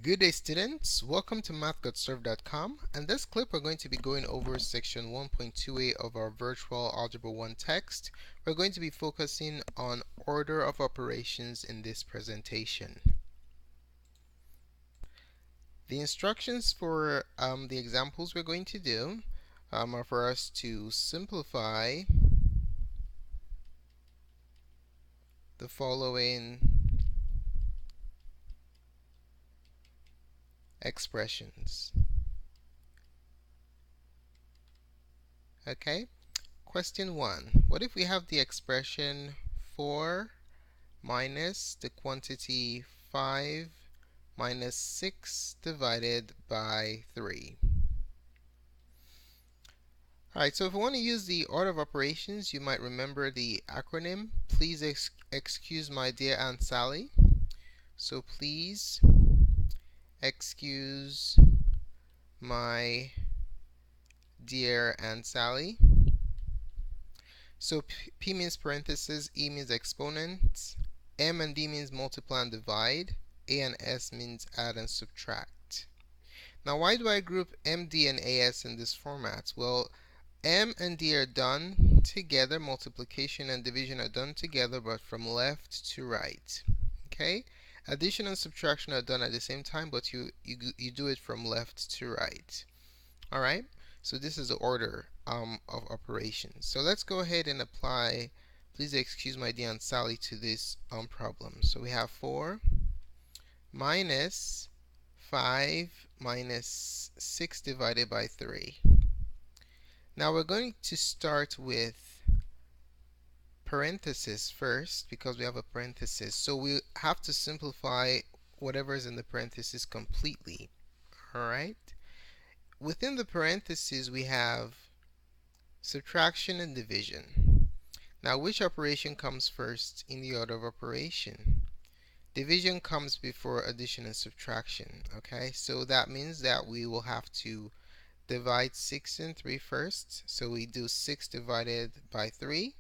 Good day, students. Welcome to Mathgotserved.com. In this clip, we're going to be going over section 1.2a of our virtual Algebra 1 text. We're going to be focusing on order of operations in this presentation. The instructions for the examples we're going to do are for us to simplify the following expressions. Okay? Question 1. What if we have the expression 4 minus the quantity 5 minus 6 divided by 3? Alright, so if we want to use the order of operations, you might remember the acronym. Please excuse my dear Aunt Sally. So please excuse my dear Aunt Sally. So P means parentheses, E means exponents, M and D means multiply and divide, A and S means add and subtract. Now why do I group MD and AS in this format? Well, M and D are done together, multiplication and division are done together, but from left to right. Okay? Addition and subtraction are done at the same time, but you do it from left to right. Alright? So this is the order of operations. So let's go ahead and apply, please excuse my dear Aunt Sally, to this problem. So we have 4 minus 5 minus 6 divided by 3. Now we're going to start with parenthesis first because we have a parenthesis. So we have to simplify whatever is in the parenthesis completely. Alright? Within the parentheses, we have subtraction and division. Now, which operation comes first in the order of operation? Division comes before addition and subtraction. Okay, so that means that we will have to divide 6 and 3 first. So we do 6 divided by 3.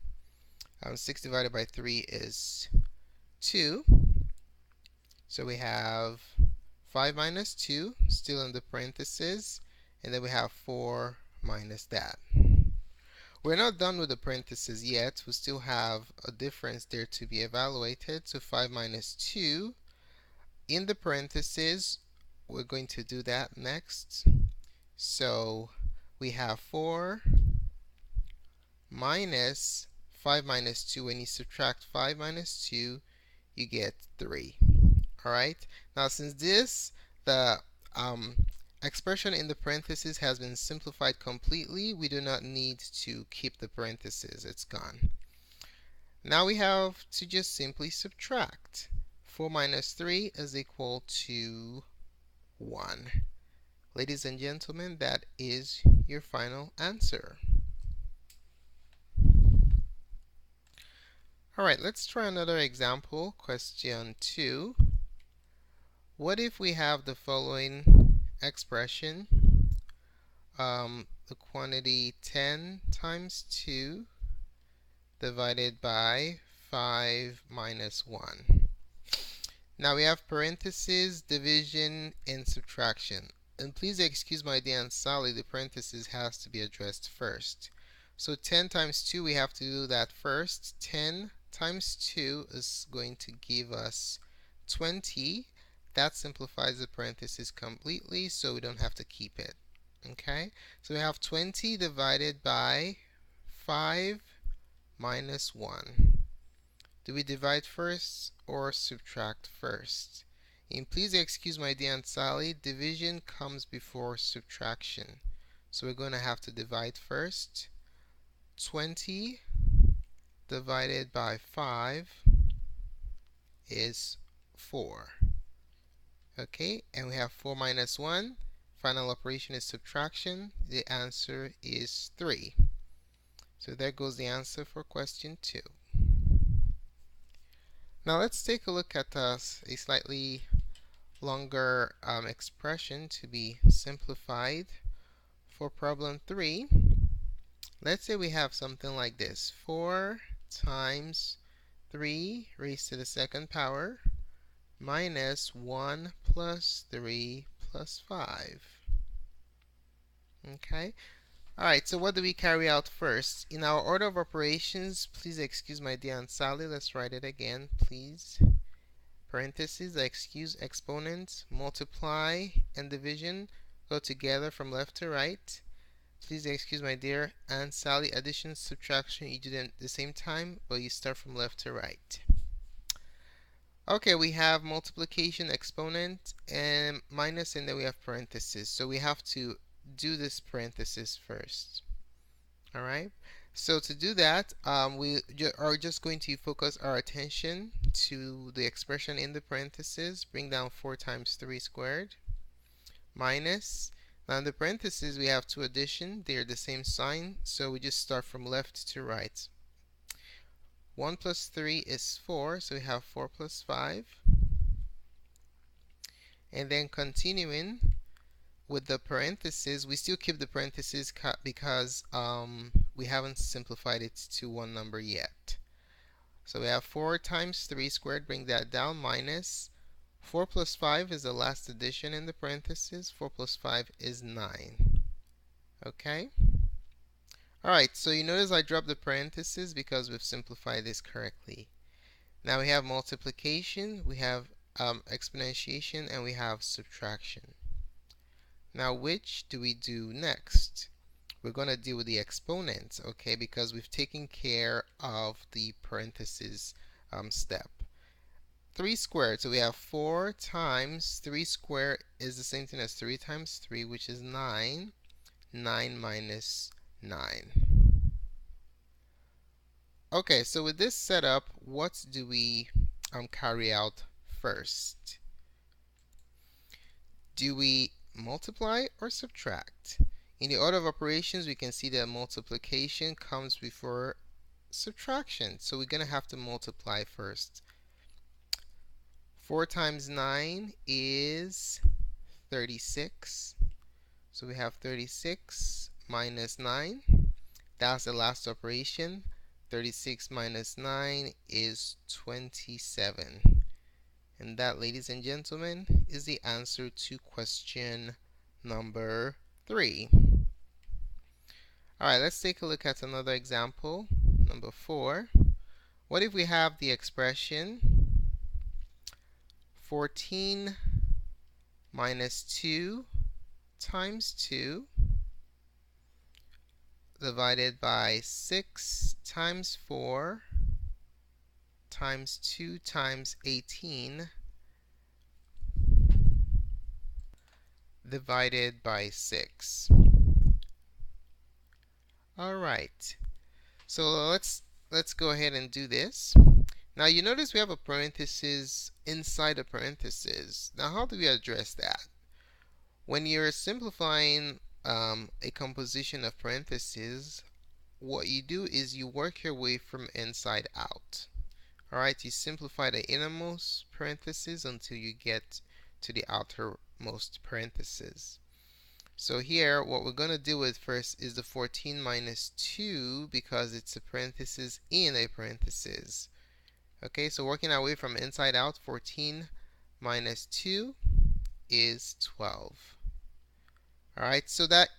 6 divided by 3 is 2. So we have 5 minus 2, still in the parentheses. And then we have 4 minus that. We're not done with the parentheses yet. We still have a difference there to be evaluated. So 5 minus 2. In the parentheses, we're going to do that next. So we have 4 minus 5 minus 2. When you subtract 5 minus 2, you get 3. Alright? Now since the expression in the parentheses has been simplified completely, we do not need to keep the parentheses. It's gone. Now we have to just simply subtract. 4 minus 3 is equal to 1. Ladies and gentlemen, that is your final answer. Alright, let's try another example. Question 2. What if we have the following expression, the quantity 10 times 2 divided by 5 minus 1. Now we have parentheses, division, and subtraction. And please excuse my dear Aunt Sally, the parentheses has to be addressed first. So 10 times 2, we have to do that first. 10 times 2 is going to give us 20. That simplifies the parentheses completely, so we don't have to keep it. Okay? So we have 20 divided by 5 minus 1. Do we divide first or subtract first? And please excuse my dear Aunt Sally, division comes before subtraction. So we're going to have to divide first. 20 divided by 5 is 4. Okay, and we have 4 minus 1. Final operation is subtraction. The answer is 3. So there goes the answer for question 2. Now let's take a look at a slightly longer expression to be simplified. For problem 3, let's say we have something like this. 4 times 3 raised to the second power minus 1 plus 3 plus 5. Okay? Alright, so what do we carry out first? In our order of operations, please excuse my dear Aunt Sally. Let's write it again, please. Parentheses, excuse exponents, multiply and division go together from left to right. Please excuse my dear Aunt Sally. Addition, subtraction, you do them at the same time, but you start from left to right. Okay, we have multiplication, exponent, and minus, and then we have parentheses. So we have to do this parenthesis first. Alright, so to do that, we are just going to focus our attention to the expression in the parentheses. Bring down 4 times 3 squared minus. Now in the parentheses we have two addition. They're the same sign, so we just start from left to right. 1 plus 3 is 4, so we have 4 plus 5. And then continuing with the parentheses, we still keep the parentheses because we haven't simplified it to one number yet. So we have 4 times 3 squared, bring that down, minus 4 plus 5 is the last addition in the parentheses. 4 plus 5 is 9. Okay? Alright, so you notice I dropped the parentheses because we've simplified this correctly. Now we have multiplication, we have exponentiation, and we have subtraction. Now which do we do next? We're going to deal with the exponents, okay, because we've taken care of the parentheses step. 3 squared, so we have 4 times 3 squared is the same thing as 3 times 3, which is 9. 9 minus 9. Okay, so with this setup, what do we carry out first? Do we multiply or subtract? In the order of operations, we can see that multiplication comes before subtraction, so we're going to have to multiply first. 4 times 9 is 36. So we have 36 minus 9. That's the last operation. 36 minus 9 is 27. And that, ladies and gentlemen, is the answer to question number 3. Alright, let's take a look at another example. Number 4. What if we have the expression 14 minus 2 times 2 divided by 6 times 4 times 2 times 18 divided by 6. Alright, so let's go ahead and do this. Now you notice we have a parenthesis inside a parenthesis. Now how do we address that? When you're simplifying a composition of parentheses, what you do is you work your way from inside out. Alright, you simplify the innermost parentheses until you get to the outermost parentheses. So here, what we're going to deal with first is the 14 minus 2 because it's a parenthesis in a parenthesis. Okay, so working our way from inside out, 14 minus 2 is 12. Alright, so that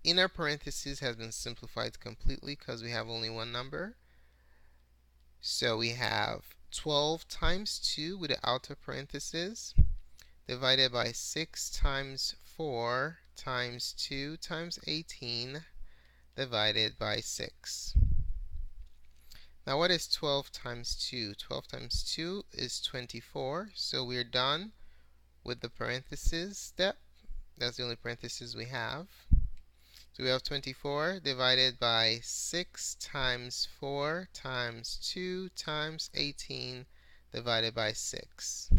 inner parenthesis has been simplified completely because we have only one number. So we have 12 times 2 with the outer parenthesis divided by 6 times 4 times 2 times 18 divided by 6. Now what is 12 times 2? 12 times 2 is 24. So we're done with the parentheses step. That's the only parentheses we have. So we have 24 divided by 6 times 4 times 2 times 18 divided by 6.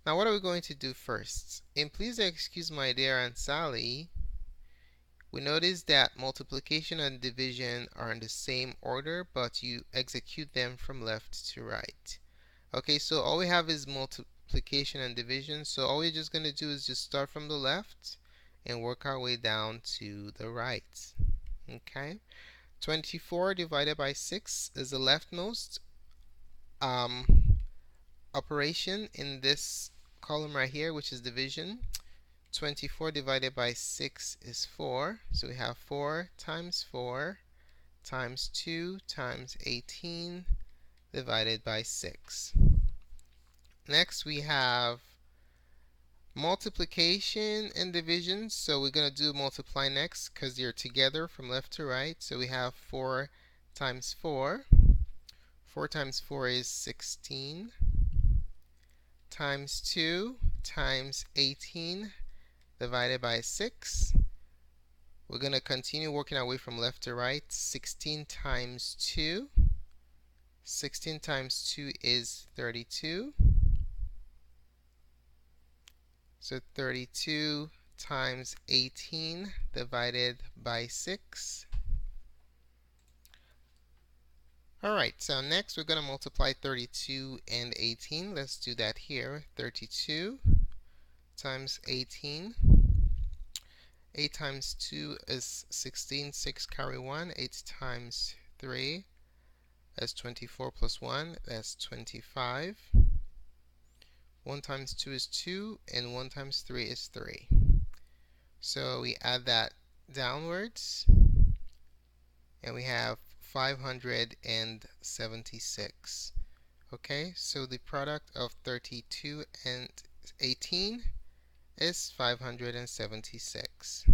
Now what are we going to do first? And please excuse my dear Aunt Sally, we notice that multiplication and division are in the same order, but you execute them from left to right. Okay, so all we have is multiplication and division, so all we're just going to do is just start from the left and work our way down to the right. Okay, 24 divided by 6 is the leftmost operation in this column right here, which is division. 24 divided by 6 is 4. So we have 4 times 4 times 2 times 18 divided by 6. Next we have multiplication and division. So we're going to do multiply next because they're together from left to right. So we have 4 times 4. 4 times 4 is 16 times 2 times 18 divided by 6. We're going to continue working our way from left to right. 16 times 2. 16 times 2 is 32. So 32 times 18 divided by 6. Alright, so next we're going to multiply 32 and 18. Let's do that here. 32 times 18. 8 times 2 is 16. 6 carry 1. 8 times 3 is 24 plus 1. That's 25. 1 times 2 is 2, and 1 times 3 is 3. So we add that downwards, and we have 576. Okay, so the product of 32 and 18 is 576.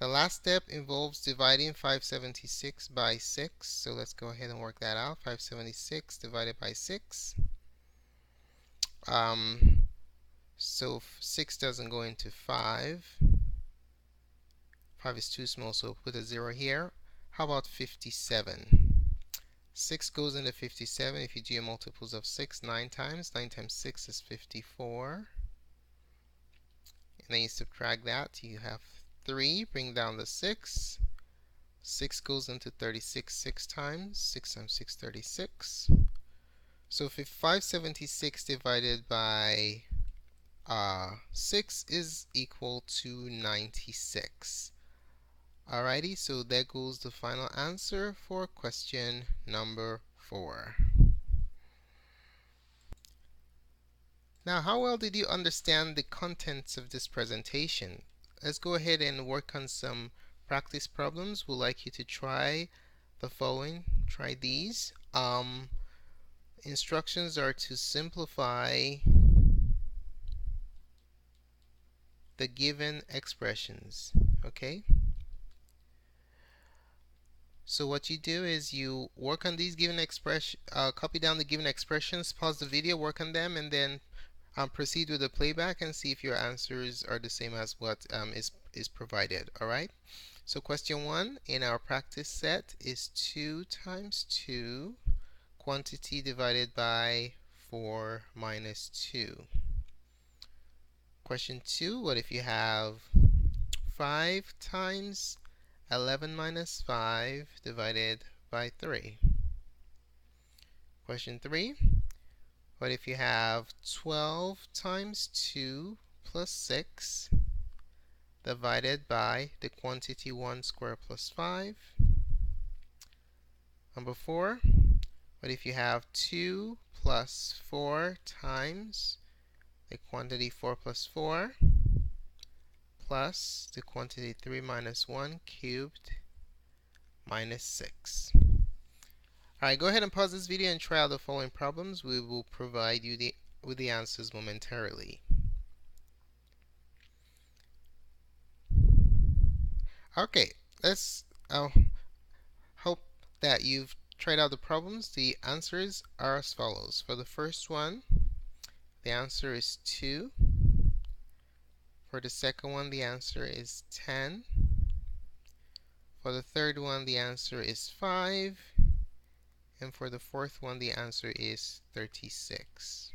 The last step involves dividing 576 by 6. So let's go ahead and work that out. 576 divided by 6. So 6 doesn't go into 5. 5 is too small, so put a 0 here. How about 57? 6 goes into 57. If you do your multiples of 6, 9 times. 9 times 6 is 54. And then you subtract that. You have 3. Bring down the 6. 6 goes into 36 6 times. 6 times 6, 36. So if 576 divided by 6 is equal to 96. Alrighty, so there goes the final answer for question number 4. Now, how well did you understand the contents of this presentation? Let's go ahead and work on some practice problems. We'd like you to try the following. Try these. Instructions are to simplify the given expressions. Okay? So what you do is you work on these given expressions, copy down the given expressions, pause the video, work on them, and then proceed with the playback and see if your answers are the same as what is provided. Alright? So question 1 in our practice set is 2 times 2 quantity divided by 4 minus 2. Question 2, what if you have 5 times 11 minus 5 divided by 3? Question 3, what if you have 12 times 2 plus 6 divided by the quantity 1 squared plus 5? Number 4, what if you have 2 plus 4 times the quantity 4 plus 4 plus the quantity 3 minus 1 cubed minus 6? Alright, go ahead and pause this video and try out the following problems. We will provide you with the answers momentarily. Okay, let's hope that you've tried out the problems. The answers are as follows. For the first one, the answer is 2. For the second one, the answer is 10. For the third one, the answer is 5. And for the fourth one, the answer is 36.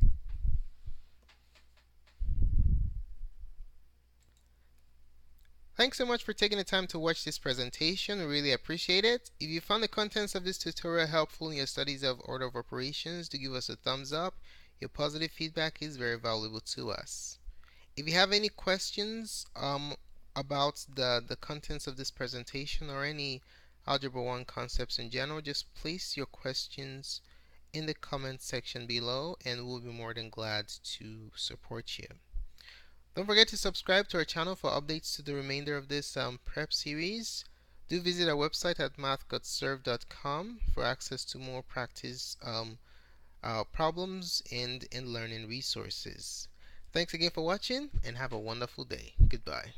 Thanks so much for taking the time to watch this presentation. We really appreciate it. If you found the contents of this tutorial helpful in your studies of order of operations, do give us a thumbs up. Your positive feedback is very valuable to us. If you have any questions about the contents of this presentation or any Algebra 1 concepts in general, just place your questions in the comment section below, and we'll be more than glad to support you. Don't forget to subscribe to our channel for updates to the remainder of this prep series. Do visit our website at mathgotserved.com for access to more practice problems and learning resources. Thanks again for watching, and have a wonderful day. Goodbye.